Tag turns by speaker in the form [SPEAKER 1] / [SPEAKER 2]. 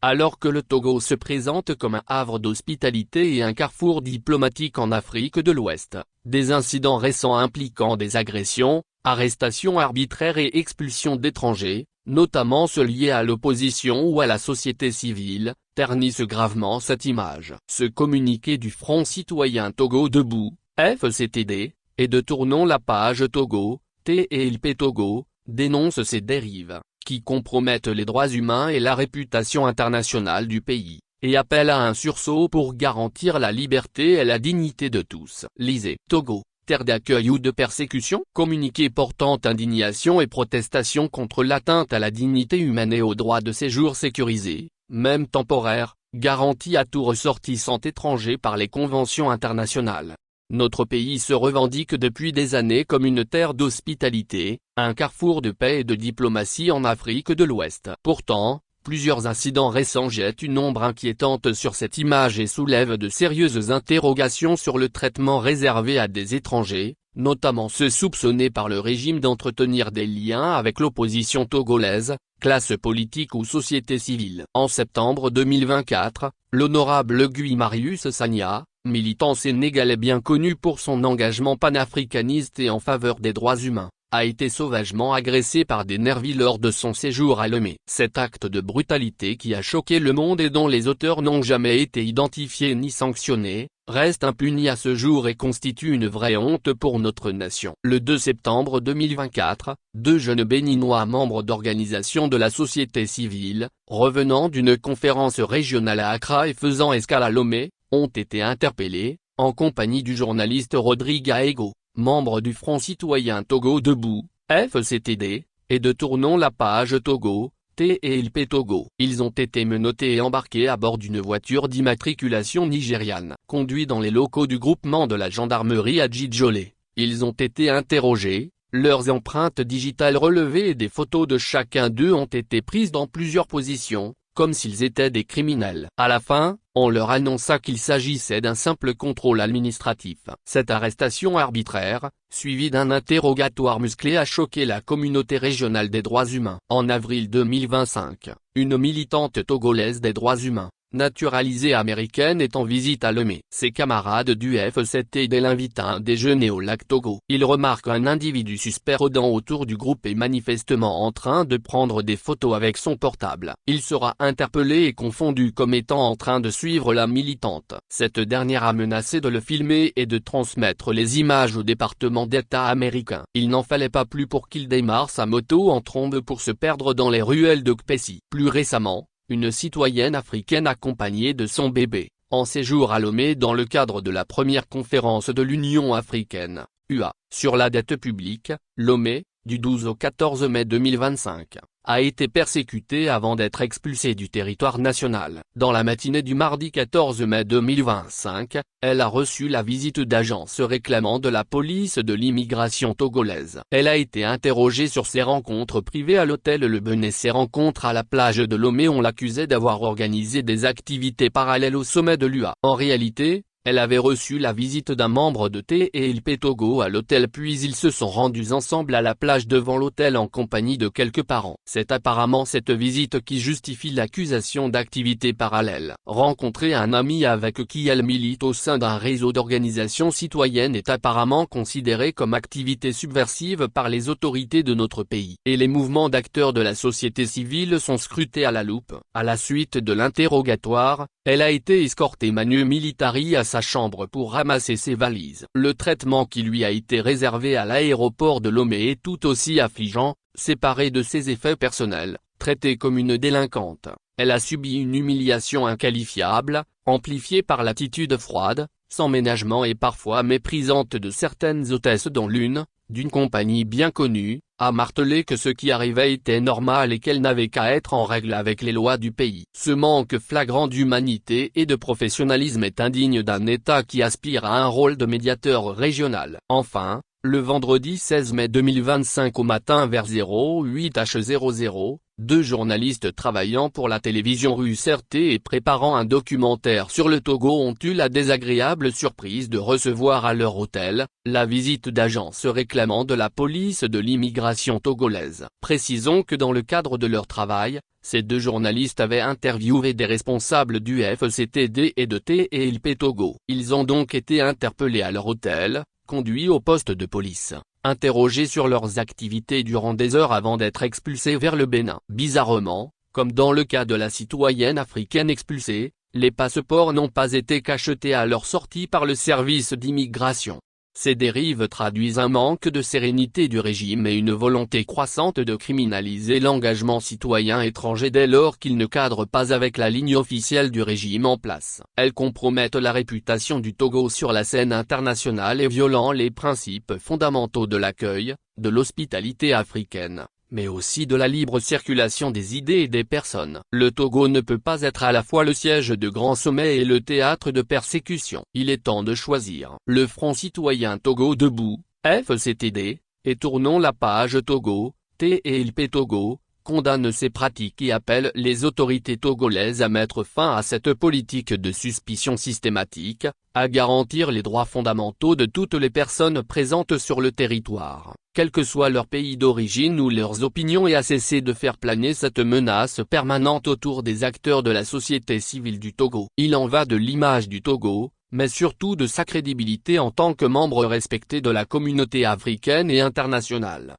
[SPEAKER 1] Alors que le Togo se présente comme un havre d'hospitalité et un carrefour diplomatique en Afrique de l'Ouest, des incidents récents impliquant des agressions, arrestations arbitraires et expulsions d'étrangers, notamment ceux liés à l'opposition ou à la société civile, ternissent gravement cette image. Ce communiqué du Front citoyen Togo debout, FCTD, et de Tournons la page Togo, TELP Togo, dénonce ces dérives, qui compromettent les droits humains et la réputation internationale du pays, et appelle à un sursaut pour garantir la liberté et la dignité de tous. Lisez. Togo, terre d'accueil ou de persécution? Communiqué portant indignation et protestation contre l'atteinte à la dignité humaine et au droit de séjour sécurisé, même temporaire, garanti à tout ressortissant étranger par les conventions internationales. Notre pays se revendique depuis des années comme une terre d'hospitalité, un carrefour de paix et de diplomatie en Afrique de l'Ouest. Pourtant, plusieurs incidents récents jettent une ombre inquiétante sur cette image et soulèvent de sérieuses interrogations sur le traitement réservé à des étrangers, notamment ceux soupçonnés par le régime d'entretenir des liens avec l'opposition togolaise, classe politique ou société civile. En septembre 2024, l'honorable Guy Marius Sagna, militant sénégalais bien connu pour son engagement panafricaniste et en faveur des droits humains, a été sauvagement agressé par des nervis lors de son séjour à Lomé. Cet acte de brutalité qui a choqué le monde et dont les auteurs n'ont jamais été identifiés ni sanctionnés, reste impuni à ce jour et constitue une vraie honte pour notre nation. Le 2 septembre 2024, deux jeunes Béninois membres d'organisations de la société civile, revenant d'une conférence régionale à Accra et faisant escale à Lomé, ont été interpellés, en compagnie du journaliste Rodrigue Aego, membre du Front citoyen Togo debout, FCTD, et de Tournons la page Togo, TELP Togo. Ils ont été menottés et embarqués à bord d'une voiture d'immatriculation nigériane. Conduits dans les locaux du groupement de la gendarmerie à Djidjolé, ils ont été interrogés, leurs empreintes digitales relevées et des photos de chacun d'eux ont été prises dans plusieurs positions, comme s'ils étaient des criminels. À la fin, on leur annonça qu'il s'agissait d'un simple contrôle administratif. Cette arrestation arbitraire, suivie d'un interrogatoire musclé, a choqué la communauté régionale des droits humains. En avril 2025, une militante togolaise des droits humains, naturalisée américaine, est en visite à Lomé. Ses camarades du FCTD l'invitent à un déjeuner au lac Togo. Ils remarquent un individu suspect rôdant autour du groupe et manifestement en train de prendre des photos avec son portable. Il sera interpellé et confondu comme étant en train de suivre la militante. Cette dernière a menacé de le filmer et de transmettre les images au département d'État américain. Il n'en fallait pas plus pour qu'il démarre sa moto en trombe pour se perdre dans les ruelles de Kpessi. Plus récemment, une citoyenne africaine accompagnée de son bébé, en séjour à Lomé dans le cadre de la première conférence de l'Union africaine, UA, sur la dette publique, Lomé, du 12 au 14 mai 2025, a été persécutée avant d'être expulsée du territoire national. Dans la matinée du mardi 14 mai 2025, elle a reçu la visite d'agents se réclamant de la police de l'immigration togolaise. Elle a été interrogée sur ses rencontres privées à l'hôtel Le Ben et ses rencontres à la plage de Lomé. On l'accusait d'avoir organisé des activités parallèles au sommet de l'UA. En réalité, elle avait reçu la visite d'un membre de TELP Togo à l'hôtel, puis ils se sont rendus ensemble à la plage devant l'hôtel en compagnie de quelques parents. C'est apparemment cette visite qui justifie l'accusation d'activités parallèles. Rencontrer un ami avec qui elle milite au sein d'un réseau d'organisations citoyennes est apparemment considéré comme activité subversive par les autorités de notre pays. Et les mouvements d'acteurs de la société civile sont scrutés à la loupe. À la suite de l'interrogatoire, elle a été escortée manu militari à sa chambre pour ramasser ses valises. Le traitement qui lui a été réservé à l'aéroport de Lomé est tout aussi affligeant. Séparée de ses effets personnels, traitée comme une délinquante, elle a subi une humiliation inqualifiable, amplifiée par l'attitude froide, sans ménagement et parfois méprisante de certaines hôtesses, dont l'une, d'une compagnie bien connue, a martelé que ce qui arrivait était normal et qu'elle n'avait qu'à être en règle avec les lois du pays. Ce manque flagrant d'humanité et de professionnalisme est indigne d'un État qui aspire à un rôle de médiateur régional. Enfin, Le vendredi 16 mai 2025 au matin vers 08h00, deux journalistes travaillant pour la télévision russe RT et préparant un documentaire sur le Togo ont eu la désagréable surprise de recevoir à leur hôtel, la visite d'agents se réclamant de la police de l'immigration togolaise. Précisons que dans le cadre de leur travail, ces deux journalistes avaient interviewé des responsables du FCTD et de TLP Togo. Ils ont donc été interpellés à leur hôtel, conduits au poste de police, interrogés sur leurs activités durant des heures avant d'être expulsés vers le Bénin. Bizarrement, comme dans le cas de la citoyenne africaine expulsée, les passeports n'ont pas été cachetés à leur sortie par le service d'immigration. Ces dérives traduisent un manque de sérénité du régime et une volonté croissante de criminaliser l'engagement citoyen étranger dès lors qu'il ne cadre pas avec la ligne officielle du régime en place. Elles compromettent la réputation du Togo sur la scène internationale et violant les principes fondamentaux de l'accueil, de l'hospitalité africaine, mais aussi de la libre circulation des idées et des personnes. Le Togo ne peut pas être à la fois le siège de grands sommets et le théâtre de persécutions. Il est temps de choisir. Le Front citoyen Togo debout, FCTD, et Tournons la page Togo, TLP Togo, condamne ces pratiques et appelle les autorités togolaises à mettre fin à cette politique de suspicion systématique, à garantir les droits fondamentaux de toutes les personnes présentes sur le territoire, quel que soit leur pays d'origine ou leurs opinions, et à cesser de faire planer cette menace permanente autour des acteurs de la société civile du Togo. Il en va de l'image du Togo, mais surtout de sa crédibilité en tant que membre respecté de la communauté africaine et internationale.